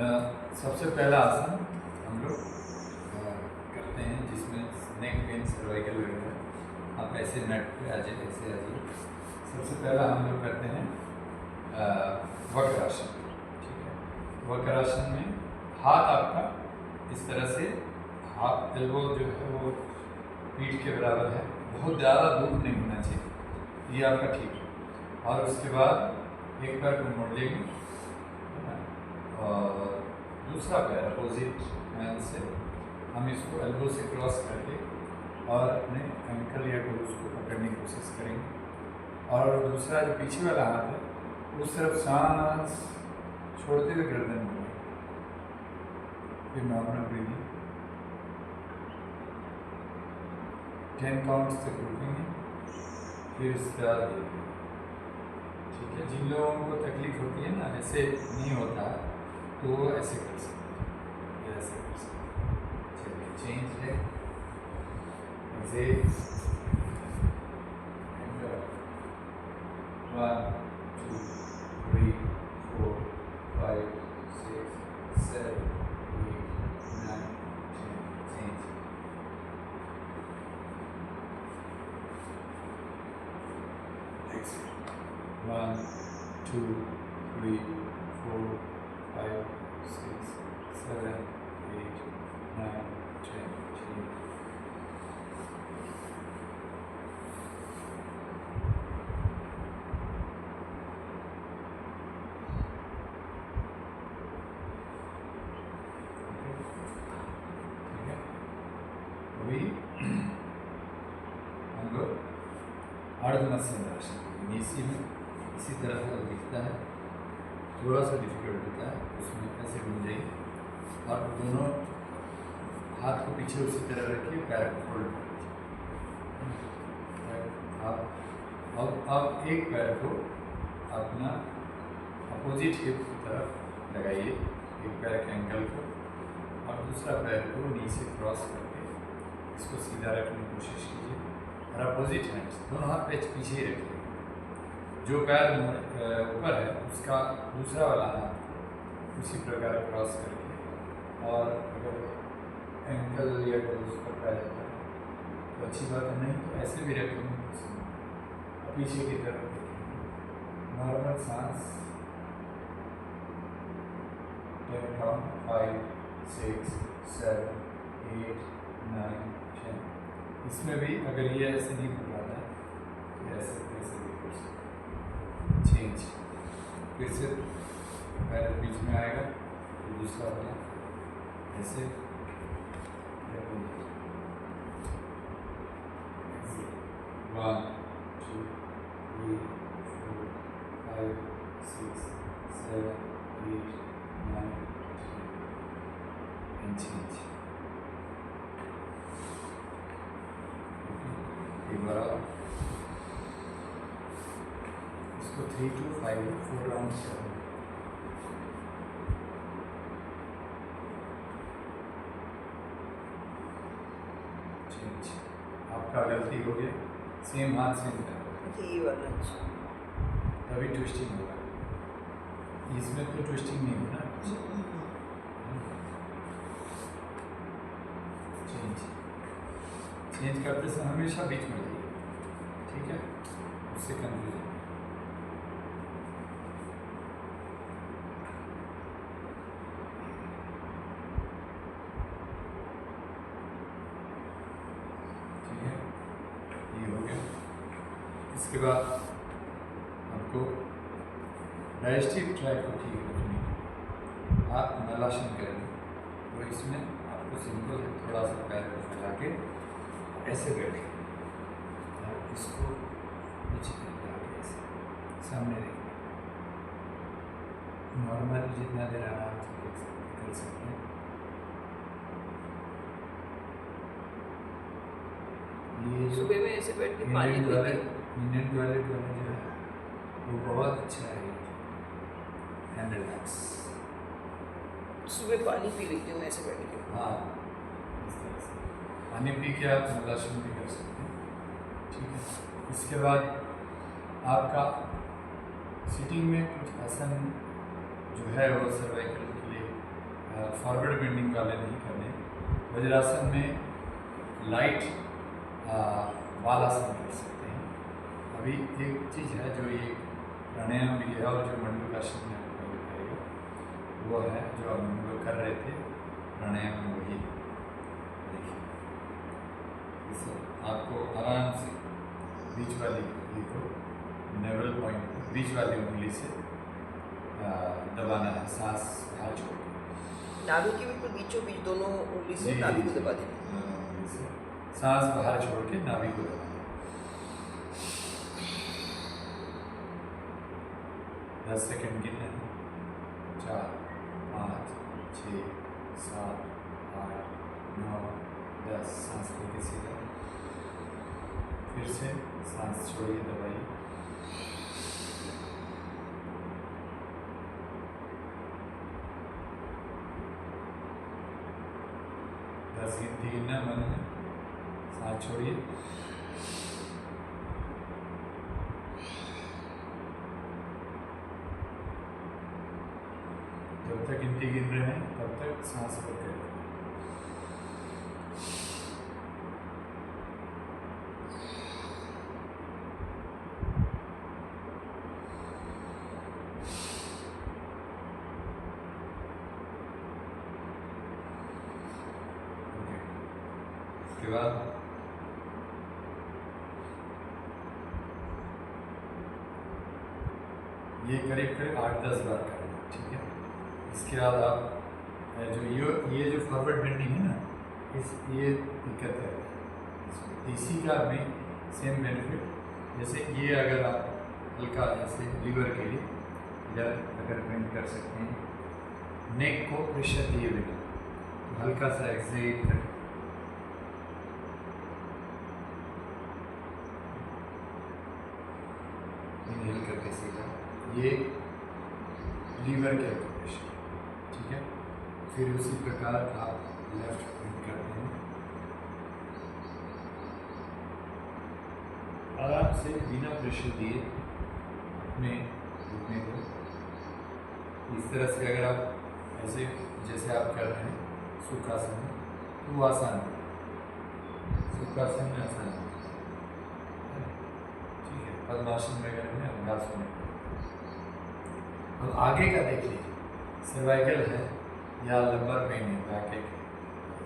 सबसे पहला आसन हम लोग करते हैं जिसमें नेक पेन सर्वाइकल वगैरह। आप ऐसे नेट पे आ जाइए, ऐसे आ जाइए। सबसे पहला हम लोग करते हैं वक्रासन। ठीक है, वक्रासन में हाथ आपका इस तरह से, हाथ एल्बो जो है वो पीठ के बराबर है, बहुत ज़्यादा दूर नहीं होना चाहिए, ये आपका ठीक है। और उसके बाद एक पैर को मोड़ लेंगे और दूसरा पैर अपोजिट हैंड से हम इसको एल्बो से क्रॉस करके और अपने एंकल या टोज को पकड़ने की कोशिश करेंगे। और दूसरा जो पीछे वाला हाथ है उस तरफ सांस छोड़ते हुए गर्दन मोड़ेंगे। फिर नॉर्मल ब्रीदिंग 10 काउंट्स तक रुकेंगे, फिर इसके बाद देखेंगे। ठीक है, जिन लोगों को तकलीफ होती है ना, ऐसे नहीं होता है, तो वो ऐसे कर सकते हैं, ऐसे कर सकते हैं। चलिए, चेंज है ऐसे 1 2 3 4 5 6 7 8 9 10 चेंज। Exhale 1 2 3 4 5 6 7 8 9 10 change। अभी हम लोग अर्धमत्स्यासन इसी में इसी तरह से दिखता है, थोड़ा सा डिफिकल्ट होता है, उसमें ऐसे घूम जाइए और दोनों हाथ को पीछे उसी तरह रखिए, पैर को फोल्ड कर लीजिए। आप एक पैर को अपना अपोजिट हिप की तरफ लगाइए, एक पैर के एंकल को, और दूसरा पैर को नीचे क्रॉस करके इसको सीधा रखने की कोशिश कीजिए। और अपोजिट हैंड्स दोनों हाथ पैर पीछे ही रखिए। जो पैर ऊपर है उसका दूसरा वाला हाथ उसी प्रकार क्रॉस करके, और अगर एंकल या टोज पर पैर है तो अच्छी बात है, नहीं तो ऐसे भी रखेंगे, पीछे की तरफ रखेंगे। नॉर्मल सांस 10 काउंट 5 6 7 8 9 10। इसमें भी अगर ये ऐसे नहीं पकड़ाता है तो ऐसे ऐसे भी कर सकते। चेंज, फिर से पैर बीच में आएगा, तो दूसरा वाला ऐसे 1 2 3 4 5 6 7 8 9 10 and change। एक बार और इसको 3 to 5 4 राउंड्स करेंगे। चेंज, आपका गलती हो गया, सेम हाथ से तभी ट्विस्टिंग होगा, इसमें तो ट्विस्टिंग नहीं होना। चेंज करते समय हमेशा बीच में रहिए, ठीक है, उससे कंफ्यूजन। ठीक है, ये हो गया। इसके बाद आपको डाइजेस्टिव ट्रैक्ट को ठीक रखने के आप नलासन करेंगे, तो इसमें आपको सिंपल है, थोड़ा सा पैर को फैला के ऐसे बैठे, इसको नीचे करके ऐसे सामने देखिए। नॉर्मल जितना देर आराम से कर सकते हैं। ये सुबह में ऐसे बैठ के पानी इंडियन टॉयलेट वाला जो है वो बहुत अच्छा है, एंड रिलैक्स। सुबह पानी पी लेती हूँ ऐसे बैठ के। हाँ, इस तरह से पानी पी के आप नलासन भी कर सकते हैं। ठीक है, इसके बाद आपका सिटिंग में कुछ आसन जो है वो सर्वाइकल के लिए फॉरवर्ड बेंडिंग वाले नहीं करने। वज्रासन में लाइट बालासन कर सकते हैं। अभी एक चीज़ है जो ये प्राणायाम भी है और जो मंडूकासन में आपको करेगा वो है जो हम लोग कर रहे थे प्राणायाम में, वही देखिए। आपको आराम से बीच वाली उंगली को नेवल पॉइंट बीच वाली उंगली से दबाना है, सांस बाहर छोड़ के। नाभि के बिल्कुल बीचों बीच दोनों उंगली से जी, नाभि जी, को दबा देंगे। दोनों उंगली से सांस बाहर छोड़ के नाभि को दबाना। 10 सेकंड गिनना है। 4, 5, 6, 7, 8, 9, 10। सांस लेके सीधा, फिर से सांस छोड़िए, दबाइए। गिनती गिनना मन में, सांस छोड़िए। जब तक गिनती गिन रहे हैं तब तक सांस पकड़े। उसके बाद ये करीब करीब 8-10 बार करें, ठीक है। इसके बाद आप जो ये जो फॉरवर्ड बेंडिंग है ना, ये दिक्कत है। इसी का भी सेम बेनिफिट, जैसे ये अगर आप हल्का जैसे लीवर के लिए इधर अगर बेंड कर सकते हैं, नेक को प्रेशर दिए बिना, तो हल्का सा एक्सहेल करें। इनहेल करके सीधा, ये लीवर के प्रेशर, ठीक है। फिर उसी प्रकार आप लेफ्ट बेंड करते हैं, आराम से बिना प्रेशर दिए अपने घुटने को इस तरह से। अगर आप ऐसे जैसे आप कर रहे हैं सुखासन में, तो वो आसान है, सुखासन में आसान है, ठीक है। पद्मासन वगैरह में अभ्यास में। अब आगे का देख लीजिए, सर्वाइकल है या लंबर पेन है, बैक एक,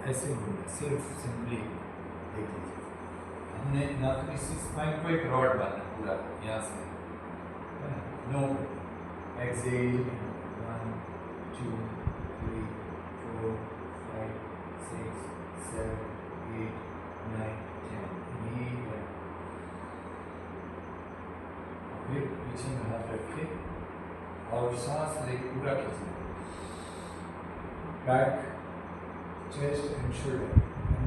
ऐसे घूमना, सिर्फ सिंपली देख लीजिए। हमने ना तो इस स्पाइन को एक रॉड बांधा पूरा यहाँ से, नो एक्सेल, 1 2 3 4 5 6 7 8 9 10, यही है। फिर पीछे में हाथ रख के और सांस ले पूरा खींचना, back, chest and shoulder and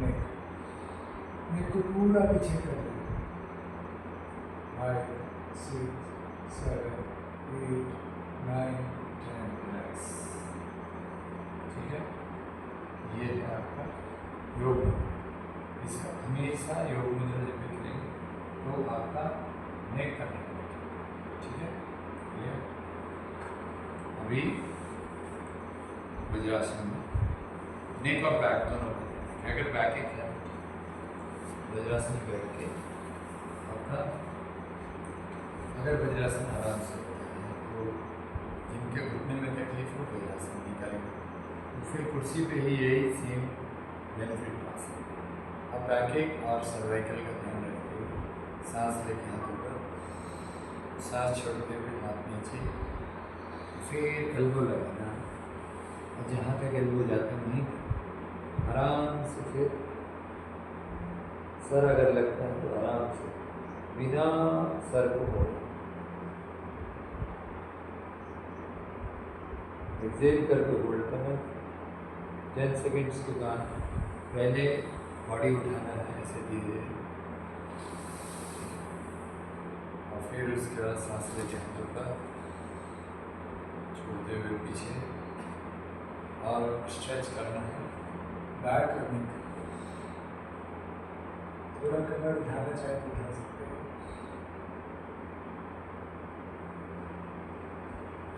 neck को पूरा पीछे कर दें। 5 6 7 8 9 10, रिलैक्स, ठीक है। ये है आपका योग मुद्रा। इसका हमेशा योग मुद्रा जब भी करेंगे तो आपका नेक करने का, ठीक है। ये अभी वज्रासन में नेक और बैक दोनों को, अगर बैक एक है वज्रासन करके आपका, अगर वज्रासन आराम से होता है तो जिनके घुटने में तकलीफ हो वज्रासन निकालेंगे, तो फिर कुर्सी पे ही यही सेम बेनिफिट पा सकते हैं। अब बैक एक और सर्वाइकल का ध्यान रखते हुए सांस लेके हाथ ऊपर, सांस छोड़ते हुए हाथ नीचे, फिर एल्बो लगाना, और जहाँ तक एल्बो जाता है वहीं तक आराम से। फिर सर अगर लगता है तो आराम से बिना सर को मोड़ना, एक्सेल करके होल्ड करना 10 सेकेंड्स के बाद। पहले बॉडी उठाना है ऐसे धीरे, और फिर उसके बाद सांस लेके हाथों का छोड़ते हुए पीछे, और स्ट्रेच करना है बैक और नेक। थोड़ा कमर उठाना चाहे तो उठा सकते हैं,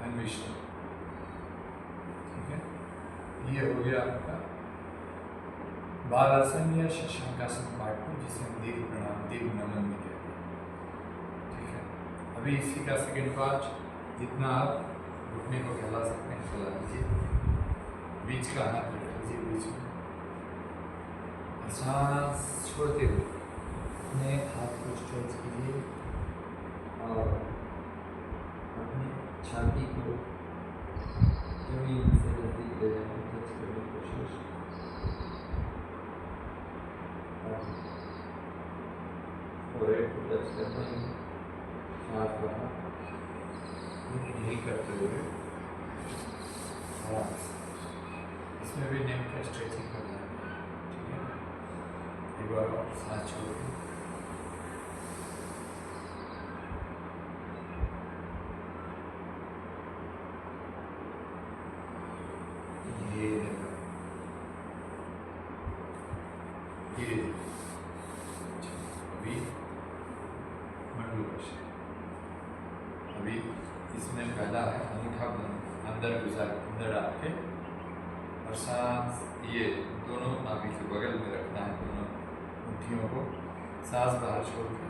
एंड विश्राम, ठीक है। ये हो गया आपका बालासन या शशांकासन पार्ट 2, जिसे हम दीर्घ प्रणाम दीर्घ नमन में कहते हैं। ठीक है, अभी इसी का सेकेंड पार्ट, जितना आप घुटने को फैला सकते हैं फैला लीजिए, बीच का हाथ रख लीजिए बीच में, सांस छोड़ते हुए अपने हाथ को स्ट्रेच कीजिए और अपनी छाती को जमीन से नजदीक ले जाने की टच करने की कोशिश, फोरहेड को टच करते हैं, सांस बाहर इनहेल करते हुए आराम से, इसमें भी नेक का स्ट्रेचिंग करना है। ठीक है, एक बार और सांस छोड़िए, धीरे अभी मंडूकश, अभी इसमें पहला है अंगूठा अंदर अंदर डाल के और सांस ये दोनों नाभि के बगल में रखना है, दोनों मुट्ठियों को, सांस बाहर छोड़ के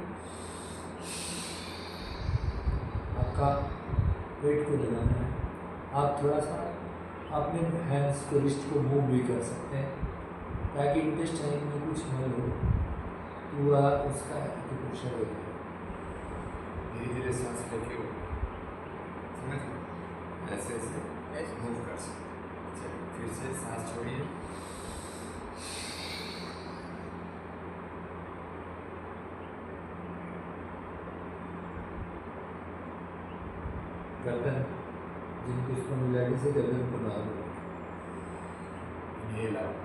आपका पेट को दबाना है। आप थोड़ा सा अपने हैंड्स को रिस्ट को मूव भी कर सकते हैं ताकि इंटेस्टाइन में कुछ मल हो तो वह उसका एक्यूप्रेशर हो जाए। धीरे धीरे सांस लेके हो, समझ गए, ऐसे ऐसे मूव कर सकते हैं। चलिए फिर से सांस छोड़िए, गर्दन जिनको स्पॉन्डिलाइटिस से गर्दन को ना हो, इनहेल आउट,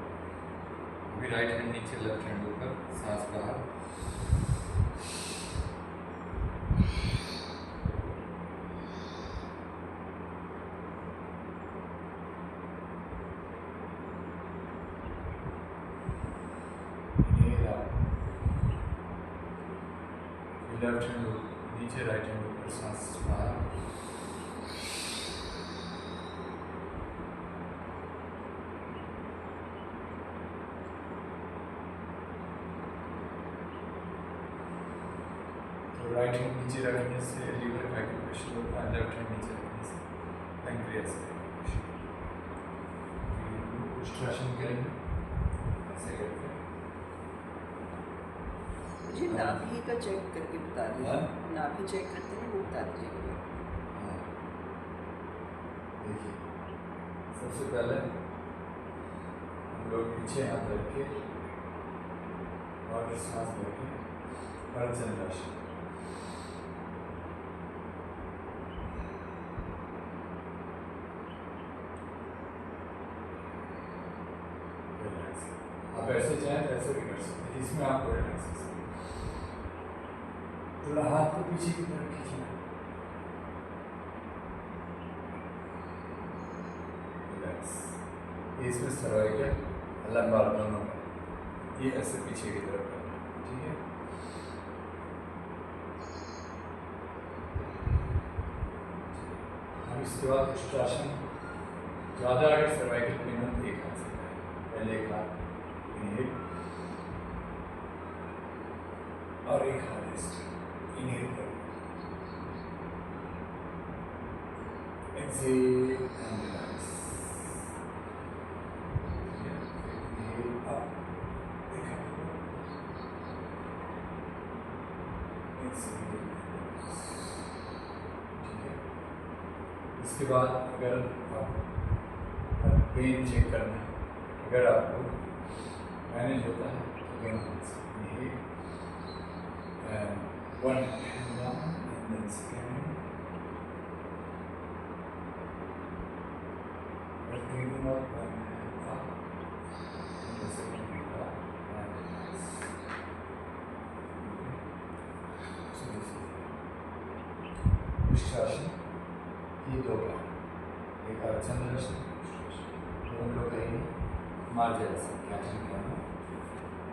अभी राइट हैंड नीचे लेफ्ट हैंड ऊपर, सांस बाहर, इनहेल आउट, लेफ्ट हैंड नीचे राइट हैंड ऊपर, सांस बाहर, राइट हैंड नीचे रखने से लीवर का एक्यूप्रेशर होता है, लेफ्ट हैंड नीचे रखने से पैंक्रियास का एक्यूप्रेशर। उष्ट्रासन करेंगे ऐसे करके, मुझे नाभि का चेक करके बता दीजिए, नाभि चेक करते हैं वो बता दीजिए। हाँ देखिए, सबसे पहले हम लोग पीछे हाथ रख के और सांस लेके अर्धचंद्रासन, आप ऐसे चाहें तो ऐसे भी कर सकते हैं, इसमें आपको रिलैक्सेशन, थोड़ा हाथ को पीछे की तरफ खींचना, रिलैक्स, इसमें सर्वाइकल लंबार दोनों का, ये ऐसे पीछे की तरफ करना, ठीक है। अब इसके बाद उष्ट्रासन, ज़्यादा अगर सर्वाइकल पेन हो तो एक हाथ से करें, पहले एक हाथ इनहेल और एक हाथ रेस्ट, इनहेल करें, exhale and relax, inhale up, एक हाथ एक्सेल, ठीक है। इसके बाद अगर आप पेन चेक करना है, अगर आपको मैनेज होता है तो दोनों हाथ से inhale and one hand down and then second, breathing out, one hand up and the second hand up and relax. So this is Ushtrasana, ये दो बार, एक अर्धचंद्रासन, तो हम लोग कहेंगे मार्जरासन, क्या करना,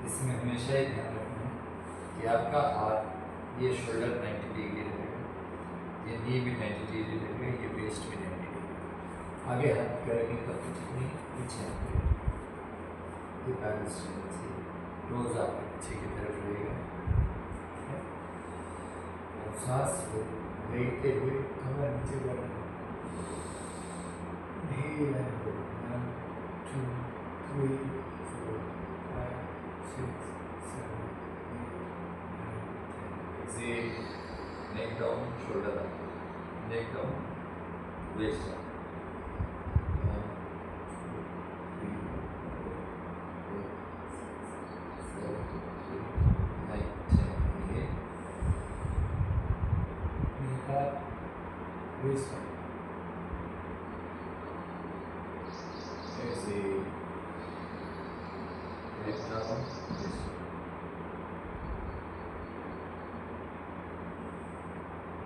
इसमें हमेशा ही ध्यान रखना है कि आपका हाथ, ये शोल्डर 90 डिग्री रहेगा, ये नी भी 90 डिग्री रहेगा, ये वेस्ट भी 90 डिग्री, आगे हाथ करेंगे तो पीछे हाथ करेंगे, ये बैलेंस रहना चाहिए, टोज आपके पीछे की तरफ रहेगा, ठीक है। और सांस लेते हुए कमर नीचे बढ़ना, धीरे 1 2 3 4 5 6 7 8 9 10 exhale, neck down, shoulder up, neck down, waist up, 1 2 3 4 5 6 7 8 9 10 inhale, neck up, waist up, exhale, neck down, waist up,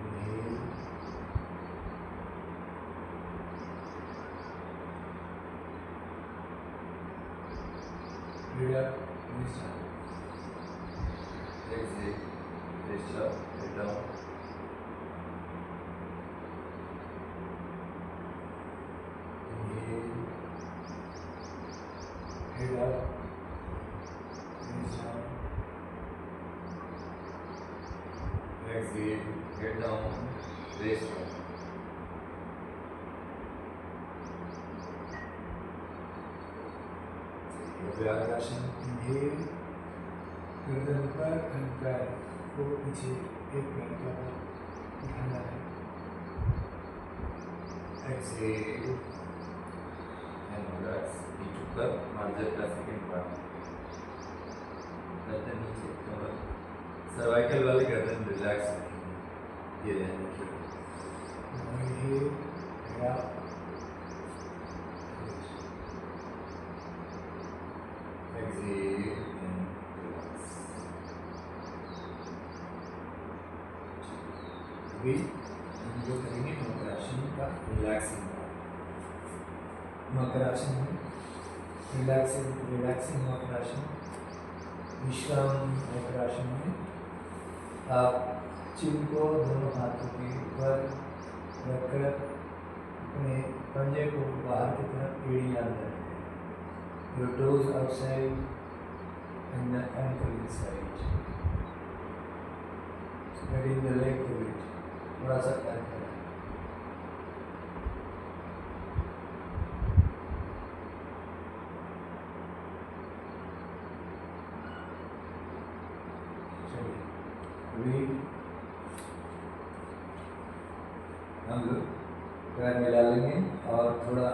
inhale, head up, waist up, exhale, waist up, head down, inhale, head up, waist down, exhale, head down, waist up. व्यायाम, inhale, गर्दन ऊपर and पैर को पीछे, एक पैर का उठाना है, exhale and relax, feet ऊपर, मार्जर का सेकंड पार्ट, गर्दन नीचे, कमर, सर्वाइकल वाले गर्दन रिलैक्स रखेंगे, ये ध्यान रखिए। inhale, head up, exhale and relax. अभी हम जो करेंगे मकरासन का रिलैक्सिंग पार्ट, मकरासन में रिलैक्सिंग मकरासन, विश्राम मकरासन में आप चिन को दोनों हाथों के ऊपर रखकर अपने पंजे को बाहर की तरफ एड़ियाँ अंदर रखें, your toes outside and the ankle inside, spreading the leg to it, थोड़ा सा पैर करें, चलिए अभी हम लोग पैर मिला लेंगे और थोड़ा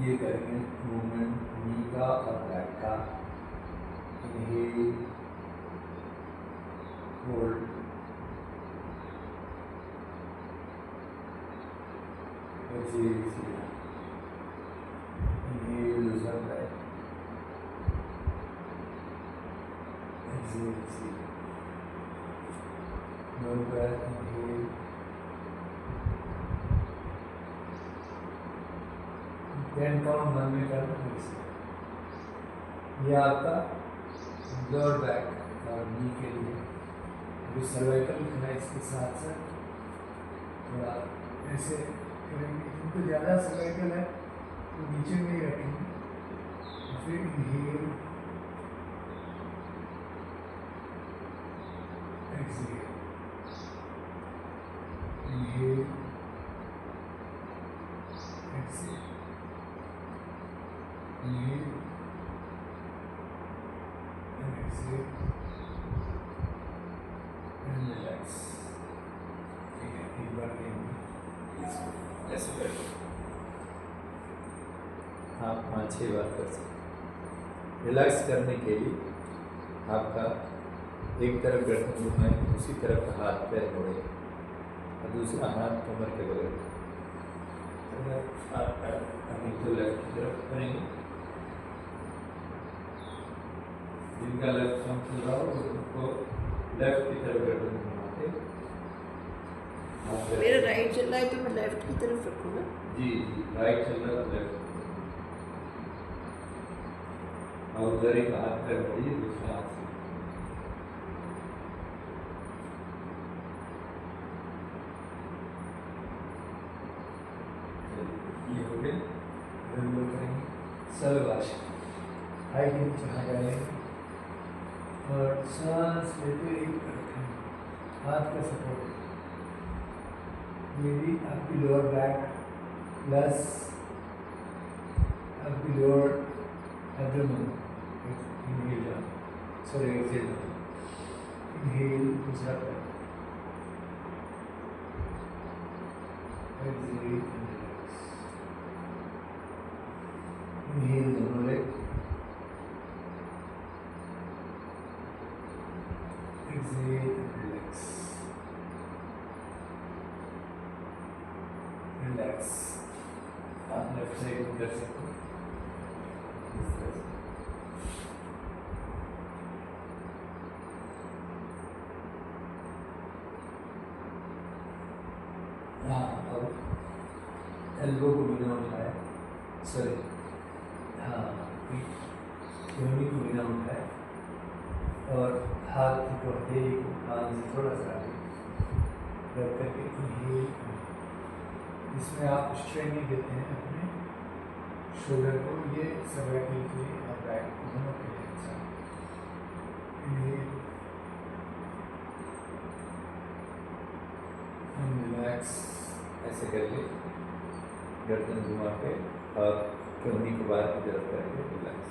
ये करेंगे मूवमेंट नी का और बैक का, inhale, hold, exhale, inhale, लूजन back, exhale, दोनों पैर, इनहेल, 10 काउंट मन में करना है इसे, ये आपका लोअर बैक और नी के लिए, अभी सर्वाइकल करना है, इसके साथ साथ थोड़ा ऐसे करेंगे, जिनको ज़्यादा सर्वाइकल है तो नीचे में ही रखेंगे, फिर inhale, exhale, inhale, exhale, inhale and exhale and relax, ठीक है, एक बार ऐसे कर आप 5-6 बार कर सकते। रिलैक्स करने के लिए आपका एक तरफ गर्दन घुमाएं, दूसरी तरफ का हाथ पैर मोड़े और दूसरा हाथ कमर के बगल, अभी तो लेफ्ट की तरफ करेंगे, जिनका लेफ्ट हम चल रहा हो उनको लेफ्ट की तरफ गर्दन घुमाते, मेरा राइट चल रहा है तो मैं लेफ्ट की तरफ रखूँगा। जी जी, राइट चल रहा है तो लेफ्ट, और उधर एक हाथ पैर मोड़िए, दूसरा हाथ से, ओके, हम लोग करेंगे सलवाश, हाई के नीचे हाथ डालेंगे और सांस लेते एक करते हैं, हाथ का सपोर्ट, ये भी आपकी लोअर बैक प्लस आपकी lower abdomen, inhale down, sorry exhale down, inhale दूसरा पैर, एक्सहेल एंड रिलैक्स, इनहेल दोनों leg, exhale and relax, relax, आप लेफ्ट साइड में कर सकते हो इस तरह से। हाँ, अब एल्बो को बिना उठाए, सॉरी, हाँ, योनी को बिना उठाए और हाथ को हथेली को कान से थोड़ा सा आगे रख करके इनहेल, इसमें आप स्ट्रेन नहीं देते हैं अपने शोल्डर को, ये सर्वाइकल के लिए और बैक दोनों के लिए अच्छा। इनहेल एंड रिलैक्स, ऐसे करके गर्दन घुमा के और कंधी को बाहर की तरफ करके रिलैक्स,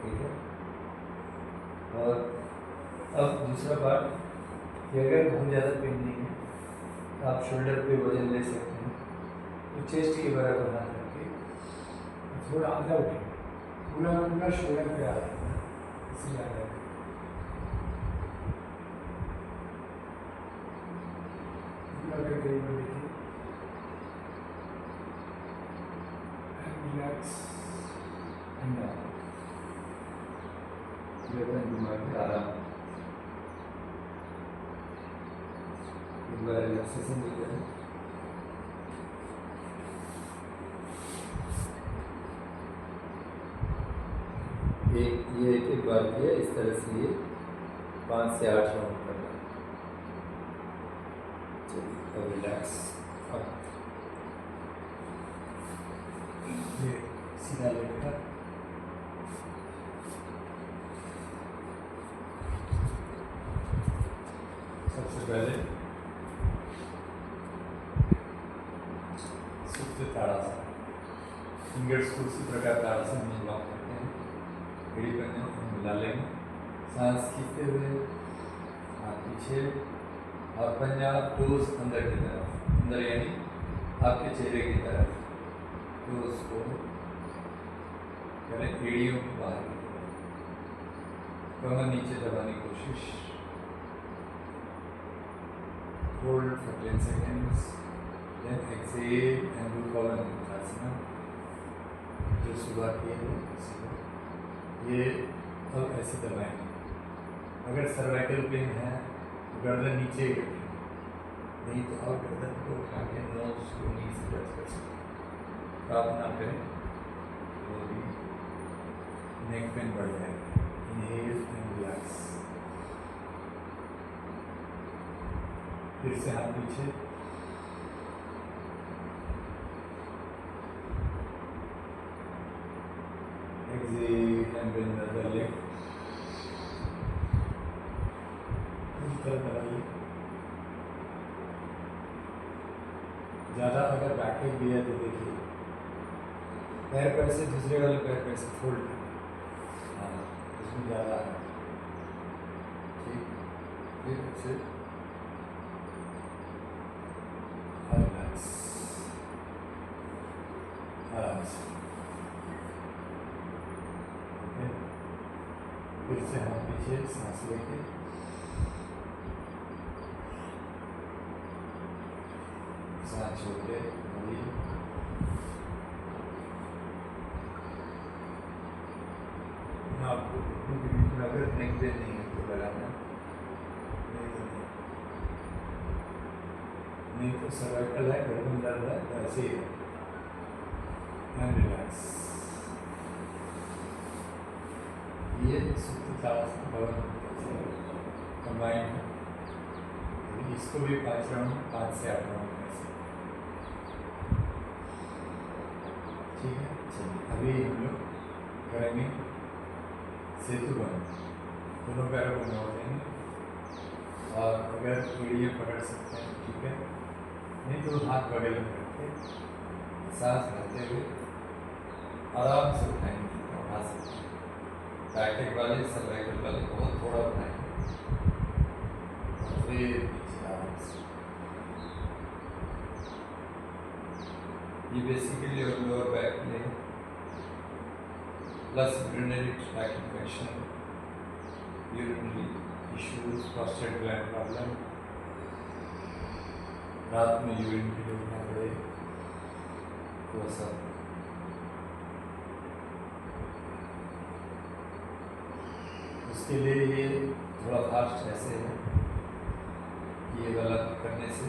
ठीक है। और अब दूसरा पार्ट कि अगर बहुत ज़्यादा पेन नहीं है तो आप शोल्डर पे वजन ले सकते हैं, तो चेस्ट के बराबर हाथ रखके थोड़ा आधा उठें, पूरा शोल्डर पे आ रहा है, इसलिए आ रहा है, अगर कहीं पर देखिए, रिलैक्स एंड डाउन, गर्दन घुमा के आराम, एक बार रिलैक्सेशन देते हैं, ये एक बार किया इस तरह से, ये 5 से 8 राउंड करना। चलिए रिलैक्स, ये सीधा लेकर सबसे पहले सुप्त ताड़ासन, फिंगर्स को उसी प्रकार ताड़ासन में लॉक करते हैं, एड़ी करने मिला लेंगे, सांस खींचते हुए हाथ पीछे और पंजा टोस अंदर की तरफ, अंदर यानी आपके चेहरे की तरफ, टोस को करें, एड़ियों को बाहर की तरफ, कमर नीचे दबाने की कोशिश, hold for 10 seconds, then exhale and do column uttasana, जो सुबह किए हैं ये अब ऐसे दबाएंगे। अगर सर्वाइकल पेन है तो गर्दन नीचे ही रखें, नहीं तो आप गर्दन को उठा के नोज को नी से टच कर सकते हैं, आप ना करें तो भी नेक पेन बढ़ जाएगा। इनहेल एंड रिलैक्स, फिर से हाथ पीछे, exhale and bend the leg, ज़्यादा अगर बैक भी है तो देखिए पैर पर से दूसरे वाले पैर पर से फोल्ड करें, हाँ उसमें ज़्यादा है, ठीक, फिर से रिलैक्स, आराम से, फिर से हाथ पीछे, सांस लेके सांस छोड़ के आपको अगर नेक पेन नहीं है तो लगाना, नहीं तो सर्वाइकल है, गर्दन दर्द है तो ऐसे ही एंड रिलैक्स। ये सुप्त ताड़ासन कंबाइन है, इसको इसको भी 5 राउंड, 5 से 8 राउंड कर सकते हैं। ठीक है, चलिए अभी हम लोग करेंगे सेतु बंद। दोनों पैरों को मोड़ देंगे और अगर एड़ियाँ पकड़ सकते हैं ठीक है, नहीं तो हाथ बगल में रखते सांस भरते हुए आराम से उठाएंगे, जितना उठा सकते हैं। बैक वाले सर्वाइकल वाले बहुत थोड़ा उठाएंगे और फिर नीचे आराम से। ये बेसिकली लोअर बैक में plus urinary tract infection, urinary issues, prostate gland problem, रात में यूरिन की जरूरत ना पड़े, वो सब। उसके लिए ये थोड़ा फास्ट ऐसे है ये वाला करने से,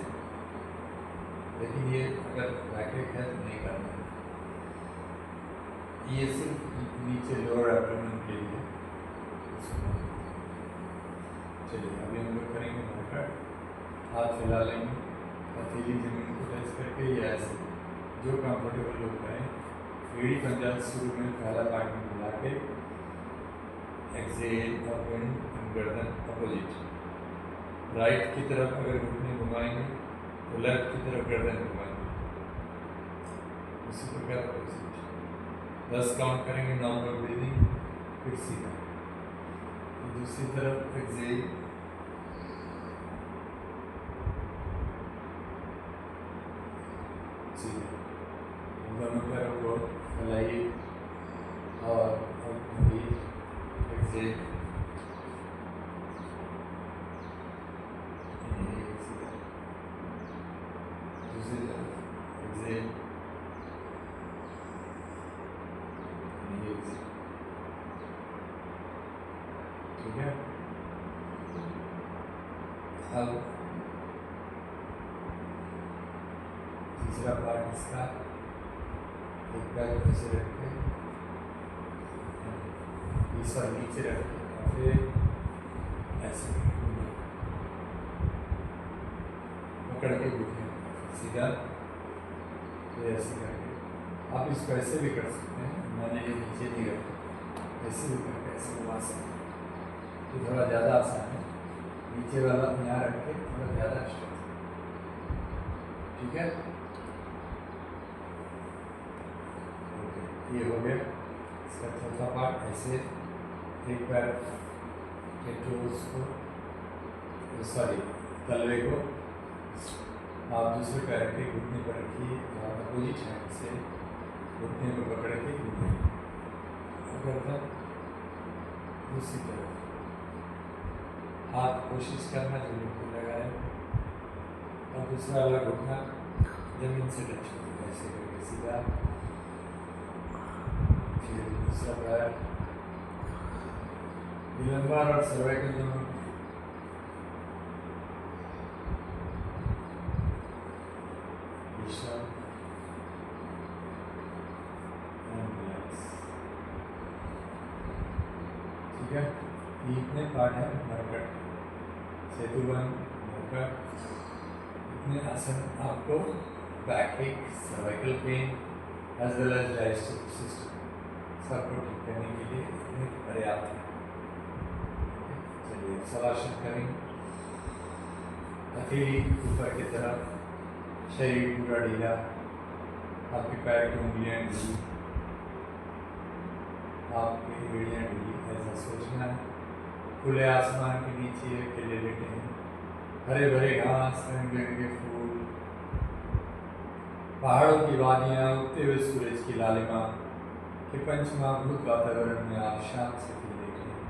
लेकिन ये अगर रैकेट है तो नहीं करना है। ये सिर्फ नीचे लोअर एब्डोमेन के लिए। चलिए अभी हम लोग करेंगे वर्कआउट। हाथ फैला लेंगे, हथेली जमीन को टच करके या ऐसे जो कंफर्टेबल लोग करें। एड़ी पंजा शुरू में पहला पार्ट में मिला के एक्सेल और बेंड गर्दन अपोजिट। राइट की तरफ अगर घुटने घुमाएंगे तो लेफ्ट की तरफ गर्दन घुमाएंगे, उसी प्रकार अपोजिट। 10 काउंट करेंगे नॉर्मल ब्रीदिंग, फिर सीधा। दूसरी तरफ एक्सेल, सीधा। दोनों पैरों को फैलाइए और एक्सेल, दूसरी तरफ एक्सेल, ठीक है। अब तीसरा पार्ट इसका, एक पैर ऐसे रख के तीसरा नीचे रख के और फिर ऐसे पकड़ के घुटने सीधा, फिर ऐसे करके। आप इसको ऐसे भी कर सकते हैं, मैंने ये नीचे नहीं रखा, ऐसे भी करके ऐसे घुमा सकते हैं, तो थोड़ा ज़्यादा आसान है। नीचे वाला यहाँ रख के थोड़ा ज़्यादा स्ट्रेच, ठीक है। ओके, ये हो गया इसका चौथा पार्ट। ऐसे एक पैर के टोस को, सॉरी तलवे को आप दूसरे पैर के घुटने पर रखिए और अपोजिट हैंड से घुटने को पकड़ के घूमें। गर्दन दूसरी तरफ, हाथ कोशिश करना जमीन को लगाए और दूसरा वाला घुटना जमीन से टच हो, ऐसे करके सीधा। फिर दूसरा पैर, लंबार और सर्वाइकल दोनों विश्राम एंड रिलैक्स, ठीक है। इतने पार्ट है मरकट, सेतुबंद, मरकट। इतने आसन आपको back ache, cervical pain as well as digestive system सबको ठीक करने के लिए इतने पर्याप्त है। चलिए शवासन करेंगे, हथेली ऊपर की तरफ, शरीर पूरा ढीला, आपके पैर की उंगलियां ढीली, आपकी एड़ियां ढीली। ऐसा सोचना है खुले आसमान के नीचे अकेले लेटे हैं, हरे भरे घास, रंग बिरंगे फूल, पहाड़ों की वादियाँ, उगते हुए सूरज की लालिमा के पंचमहाभूत वातावरण में आप शांत से देख रहे हैं।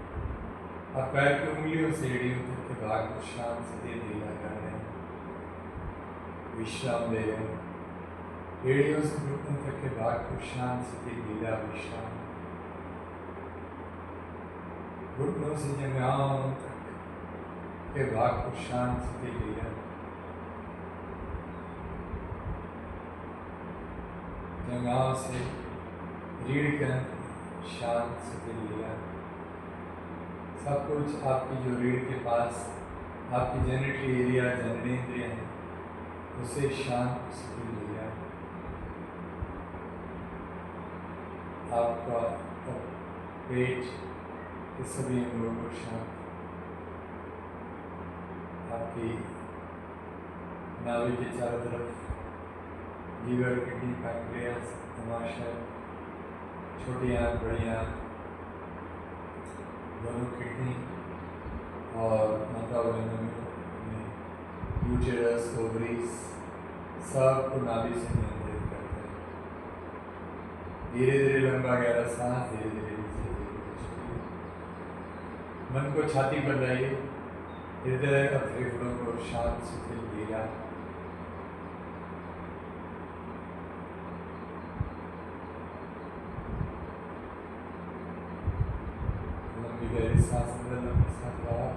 आप पैर की उंगलियों से एड़ियों तक के भाग को शांत से ढीला कर रहे हैं, विश्राम दे रहे हैं। एड़ियों से घुटनों तक के भाग को शांत से ढीला विश्राम, घुटनों से जंघाओं तक के भाग को शांत से ढीला, जंघाओं से रीढ़ के अंत शांत से ढीला। सब कुछ आपकी जो रीढ़ के पास आपकी जेनिटल एरिया जननेंद्रिय है उसे शांत शिथिल लिया। आपका पेट के सभी अंगों को शांत, आपकी नाभि के चारों तरफ लीवर, किडनी, पैंक्रियास, अमाशय, छोटी आंत, बड़ी आंत, दोनों किडनी और वातावरण में यूटेरस, ओवरीज सबको नाभि से नियंत्रित करते हैं। धीरे धीरे लंबा गहरा सांस, धीरे धीरे नीचे, धीरे धीरे छोड़िए। मन को छाती पर लाइए, हृदय और फेफड़ों को शांत शिथिल ढीला। लंबी गहरी सांस अंदर, लंबी सांस बाहर।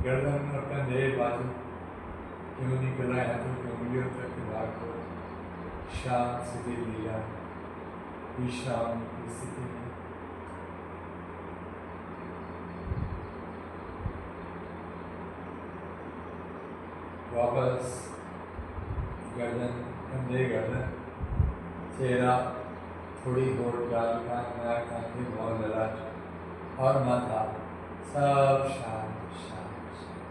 गर्दन और कंधे, बाजू के निकल आए हाथों की उंगलियों तक के भाग को शांत शिथिल ढीला। विश्राम की स्थिति में वापस गर्दन, कंधे, गर्दन, चेहरा, थोड़ी होठ, गाल, कान, नाक, आंखें, भौं, ललाट और माथा सब शांत शांत शांत।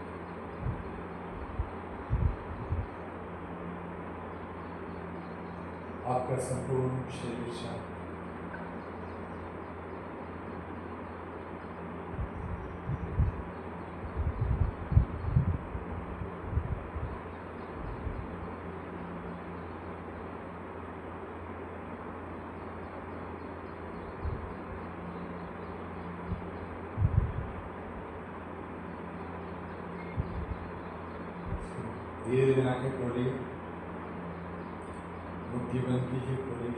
आपका संपूर्ण शरीर शांत। धीरे धीरे आंखें खोलिए, मुट्ठी बंद कीजिए, खोलिए,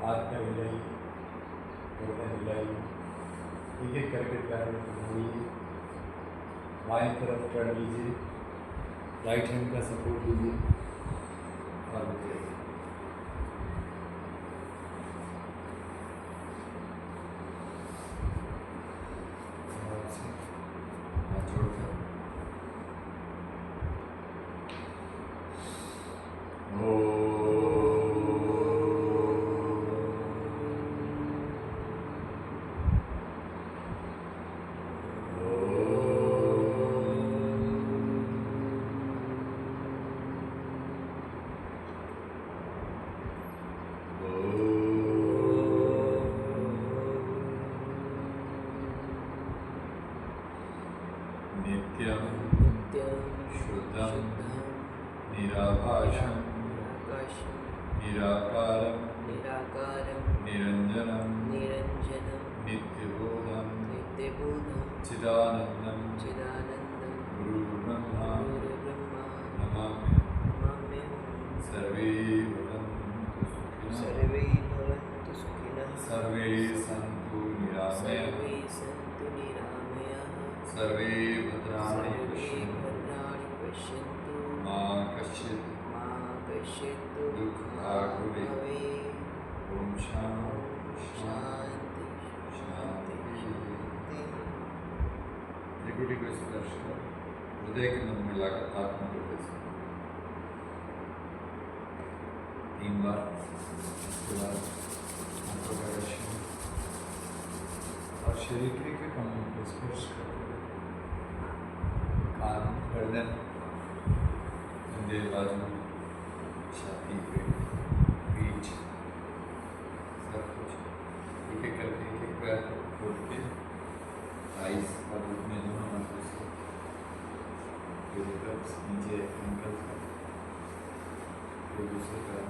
हाथ पैर हिलाइए, गर्दन हिलाइए, एक एक करके पैरों को मोड़िए, बाएं तरफ टर्न लीजिए, राइट हैंड का सपोर्ट लीजिए और रुकिए। हाथ जोड़कर नित्यं शुद्धं निराभाषं निराकारं निरञ्जनं नित्यबोधं चिदानन्दं गुरुर्ब्रह्मा नमाम्यहं। सर्वे भवन्तु सुखिनः, सर्वे सन्तु निरामयाः, सर्वे भद्राणि पश्यन्तु, मा कश्चित् दुःखभाग् भवेत्। ओम शांति शांति शांति। त्रिकुटी को स्पर्श कर हृदय के मन में लाकर आत्मा को कैसे 3 बार। उसके बाद आंखों का दर्शन और शरीर के अंगों को स्पर्श करते हुए कान, गर्दन, कंधे, बाजू, छाती पे, पीठ, सब कुछ एक एक करके एक एक पैर को खोल के आइस और अपने दोनों हाथों से नीचे एंकल तक, फिर दूसरे पैर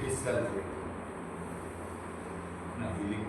इस सेल्फ अपना फीलिंग